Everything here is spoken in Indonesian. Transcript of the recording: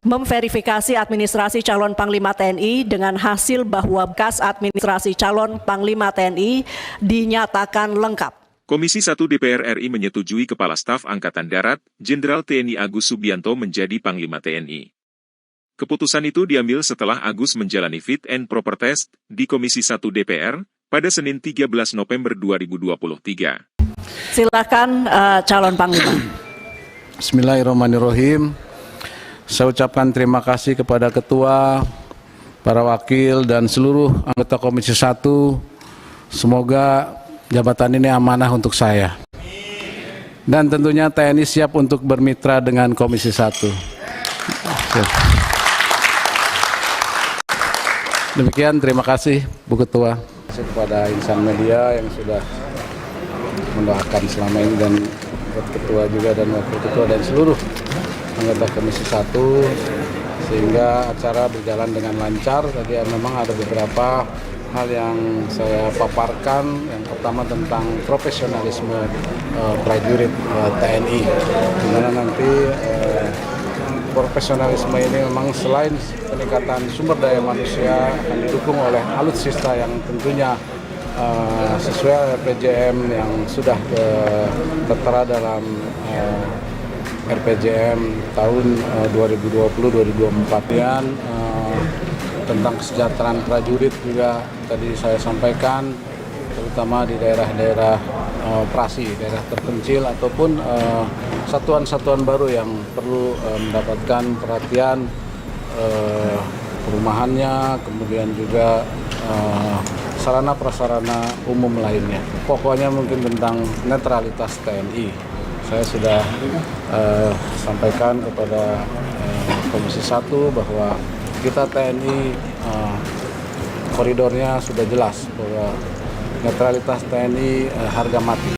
memverifikasi administrasi calon Panglima TNI dengan hasil bahwa berkas administrasi calon Panglima TNI dinyatakan lengkap. Komisi 1 DPR RI menyetujui Kepala Staf Angkatan Darat, Jenderal TNI Agus Subianto menjadi Panglima TNI. Keputusan itu diambil setelah Agus menjalani fit and proper test di Komisi 1 DPR pada Senin 13 November 2023. Silakan calon Panglima. Bismillahirrahmanirrahim. Saya ucapkan terima kasih kepada Ketua, para wakil, dan seluruh anggota Komisi 1. Semoga jabatan ini amanah untuk saya. Dan tentunya TNI siap untuk bermitra dengan Komisi 1. Demikian, terima kasih Bu Ketua. Terima kasih kepada insan media yang sudah mendoakan selama ini, dan buat Ketua juga dan Wakil Ketua dan seluruh anggota Komisi 1, sehingga acara berjalan dengan lancar. Tadi memang ada beberapa hal yang saya paparkan. Yang pertama tentang profesionalisme prajurit TNI, di mana nanti profesionalisme ini memang selain peningkatan sumber daya manusia akan didukung oleh alutsista yang tentunya sesuai RPJM yang sudah tertera dalam RPJM tahun 2020-2024. Dan tentang kesejahteraan prajurit juga tadi saya sampaikan, terutama di daerah-daerah operasi, daerah terpencil ataupun satuan-satuan baru yang perlu mendapatkan perhatian perumahannya, kemudian juga sarana prasarana umum lainnya. Pokoknya mungkin tentang netralitas TNI. Saya sudah sampaikan kepada Komisi 1 bahwa kita TNI koridornya sudah jelas bahwa netralitas TNI harga mati.